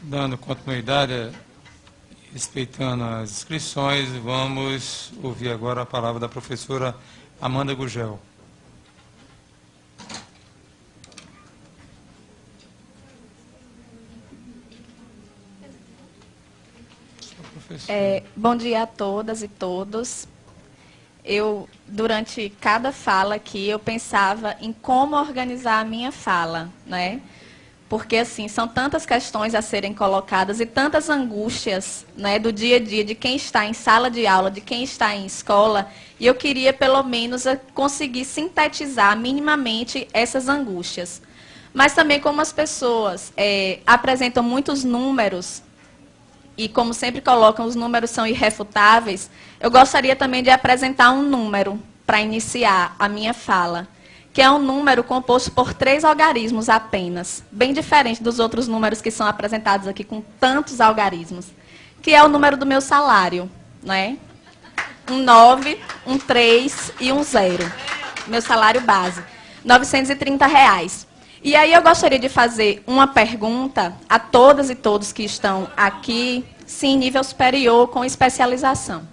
Dando continuidade, respeitando as inscrições, vamos ouvir agora a palavra da professora Amanda Gugel. Bom dia a todas e todos. Durante cada fala aqui, eu pensava em como organizar a minha fala, né? Porque, assim, são tantas questões a serem colocadas e tantas angústias, né, do dia a dia, de quem está em sala de aula, de quem está em escola, e eu queria, pelo menos, conseguir sintetizar minimamente essas angústias. Mas também, como as pessoas apresentam muitos números, e como sempre colocam, os números são irrefutáveis, eu gostaria também de apresentar um número para iniciar a minha fala, que é um número composto por 3 algarismos apenas, bem diferente dos outros números que são apresentados aqui com tantos algarismos, que é o número do meu salário, né? Um 9, um 3 e um 0. Meu salário base, R$ 930. E aí eu gostaria de fazer uma pergunta a todas e todos que estão aqui, sim, em nível superior, com especialização.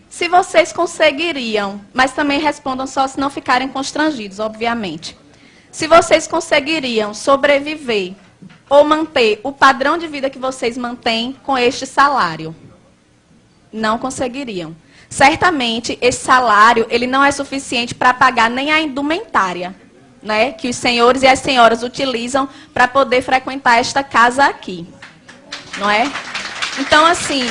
Se vocês conseguiriam, mas também respondam só se não ficarem constrangidos, obviamente. Se vocês conseguiriam sobreviver ou manter o padrão de vida que vocês mantêm com este salário? Não conseguiriam. Certamente, esse salário ele não é suficiente para pagar nem a indumentária, né, que os senhores e as senhoras utilizam para poder frequentar esta casa aqui, não é? Então, assim,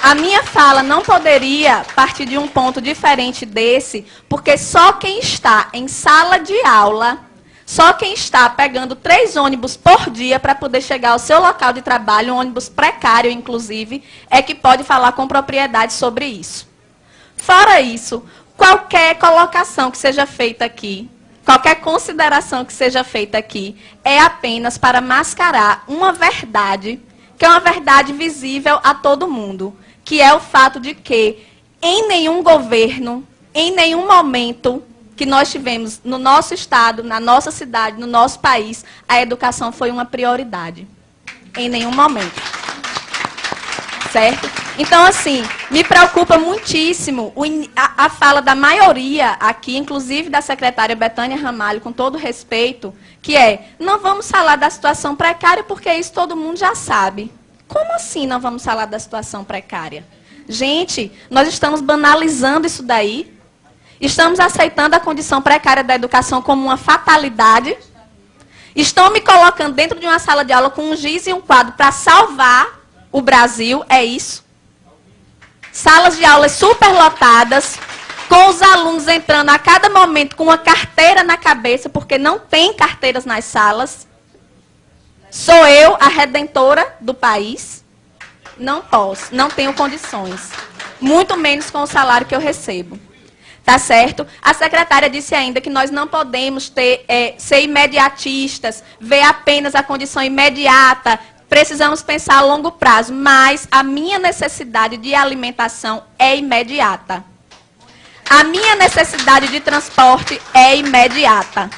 a minha fala não poderia partir de um ponto diferente desse, porque só quem está em sala de aula, só quem está pegando 3 ônibus por dia para poder chegar ao seu local de trabalho, um ônibus precário, inclusive, é que pode falar com propriedade sobre isso. Fora isso, qualquer colocação que seja feita aqui, qualquer consideração que seja feita aqui é apenas para mascarar uma verdade, que é uma verdade visível a todo mundo, que é o fato de que em nenhum governo, em nenhum momento que nós tivemos no nosso estado, na nossa cidade, no nosso país, a educação foi uma prioridade. Em nenhum momento. Certo? Então, assim, me preocupa muitíssimo a fala da maioria aqui, inclusive da secretária Betânia Ramalho, com todo respeito, que não vamos falar da situação precária, porque isso todo mundo já sabe. Como assim não vamos falar da situação precária? Gente, nós estamos banalizando isso daí. Estamos aceitando a condição precária da educação como uma fatalidade. Estão me colocando dentro de uma sala de aula com um giz e um quadro para salvar o Brasil, é isso. Salas de aulas superlotadas, com os alunos entrando a cada momento com uma carteira na cabeça, porque não tem carteiras nas salas. Sou eu a redentora do país? Não posso, não tenho condições. Muito menos com o salário que eu recebo. Tá certo? A secretária disse ainda que nós não podemos ser imediatistas, ver apenas a condição imediata. Precisamos pensar a longo prazo, mas a minha necessidade de alimentação é imediata. A minha necessidade de transporte é imediata.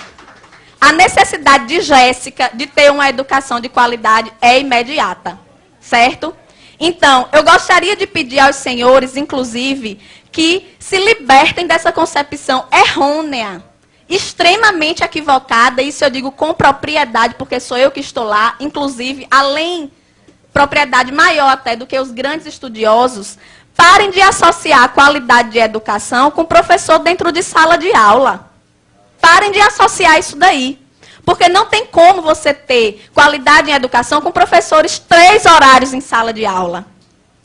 A necessidade de Jéssica de ter uma educação de qualidade é imediata. Certo? Então, eu gostaria de pedir aos senhores, inclusive, que se libertem dessa concepção errônea, extremamente equivocada, isso eu digo com propriedade, porque sou eu que estou lá, inclusive, além, propriedade maior até do que os grandes estudiosos, parem de associar a qualidade de educação com professor dentro de sala de aula. Parem de associar isso daí. Porque não tem como você ter qualidade em educação com professores 3 horários em sala de aula.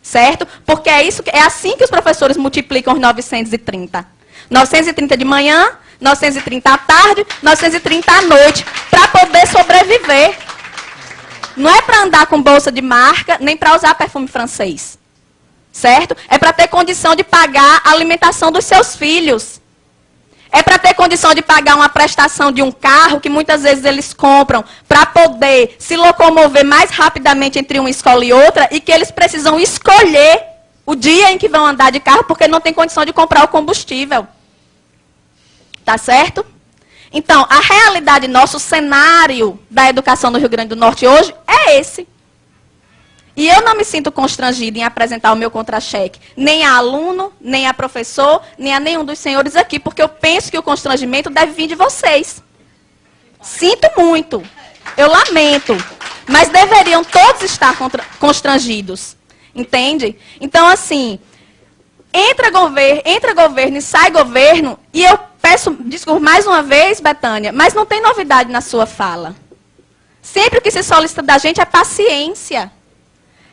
Certo? Porque é assim que os professores multiplicam os 930. 930 de manhã, 930 à tarde, 930 à noite, para poder sobreviver. Não é para andar com bolsa de marca, nem para usar perfume francês. Certo? É para ter condição de pagar a alimentação dos seus filhos. É para ter condição de pagar uma prestação de um carro, que muitas vezes eles compram, para poder se locomover mais rapidamente entre uma escola e outra, e que eles precisam escolher o dia em que vão andar de carro, porque não tem condição de comprar o combustível. Tá certo? Então, a realidade nossa, o cenário da educação no Rio Grande do Norte hoje é esse. E eu não me sinto constrangida em apresentar o meu contra-cheque, nem a aluno, nem a professor, nem a nenhum dos senhores aqui, porque eu penso que o constrangimento deve vir de vocês. Sinto muito, eu lamento, mas deveriam todos estar constrangidos, entende? Então, assim, entra governo e sai governo, e eu peço desculpa mais uma vez, Betânia, mas não tem novidade na sua fala. Sempre o que se solicita da gente é paciência.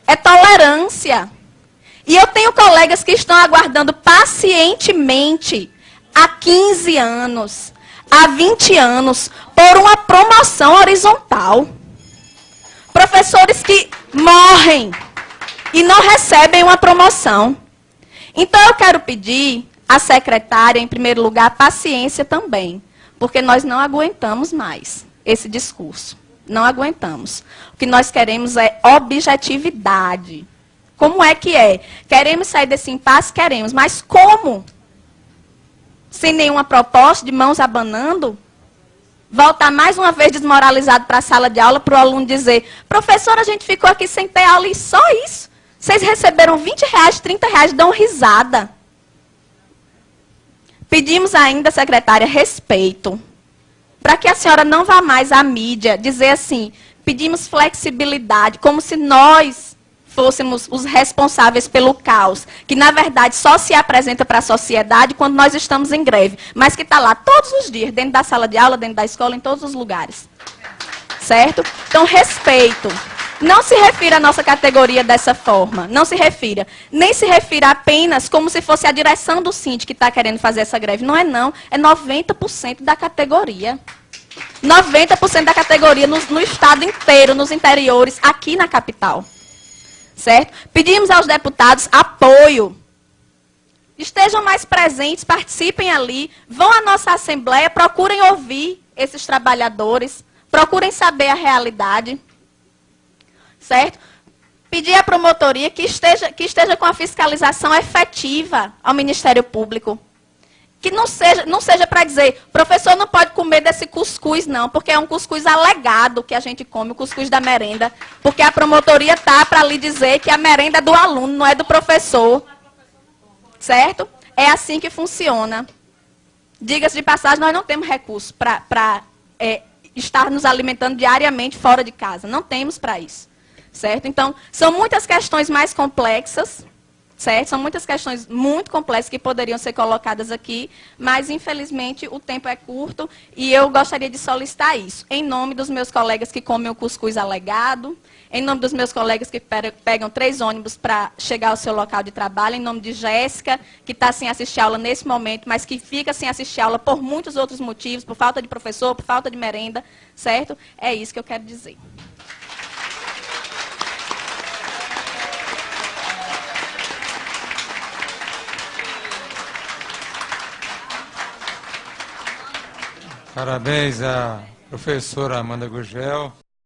É tolerância. E eu tenho colegas que estão aguardando pacientemente há 15 anos, há 20 anos, por uma promoção horizontal. Professores que morrem e não recebem uma promoção. Então eu quero pedir à secretária, em primeiro lugar, paciência também, porque nós não aguentamos mais esse discurso. Não aguentamos. O que nós queremos é objetividade. Como é que é? Queremos sair desse impasse? Queremos. Mas como? Sem nenhuma proposta, de mãos abanando? Voltar mais uma vez desmoralizado para a sala de aula, para o aluno dizer, professor, a gente ficou aqui sem ter aula e só isso. Vocês receberam R$20, R$30, dão risada. Pedimos ainda, secretária, respeito. Para que a senhora não vá mais à mídia dizer assim, pedimos flexibilidade, como se nós fôssemos os responsáveis pelo caos, que na verdade só se apresenta para a sociedade quando nós estamos em greve, mas que está lá todos os dias, dentro da sala de aula, dentro da escola, em todos os lugares. Certo? Então, respeito. Não se refira à nossa categoria dessa forma, não se refira. Nem se refira apenas como se fosse a direção do Síndico que está querendo fazer essa greve. Não é não, é 90% da categoria. 90% da categoria no estado inteiro, nos interiores, aqui na capital. Certo? Pedimos aos deputados apoio. Estejam mais presentes, participem ali, vão à nossa assembleia, procurem ouvir esses trabalhadores, procurem saber a realidade. Certo? Pedir à promotoria que esteja com a fiscalização efetiva ao Ministério Público. Que não seja para dizer, professor não pode comer desse cuscuz não, porque é um cuscuz alegado que a gente come, o cuscuz da merenda, porque a promotoria está para lhe dizer que a merenda é do aluno, não é do professor. Certo? É assim que funciona. Diga-se de passagem, nós não temos recurso para estar nos alimentando diariamente fora de casa. Não temos para isso. Certo? Então, são muitas questões mais complexas, certo? São muitas questões muito complexas que poderiam ser colocadas aqui, mas, infelizmente, o tempo é curto e eu gostaria de solicitar isso. Em nome dos meus colegas que comem o cuscuz alegado, em nome dos meus colegas que pegam 3 ônibus para chegar ao seu local de trabalho, em nome de Jéssica, que está sem assistir aula nesse momento, mas que fica sem assistir aula por muitos outros motivos, por falta de professor, por falta de merenda, certo? É isso que eu quero dizer. Parabéns à professora Amanda Gurgel.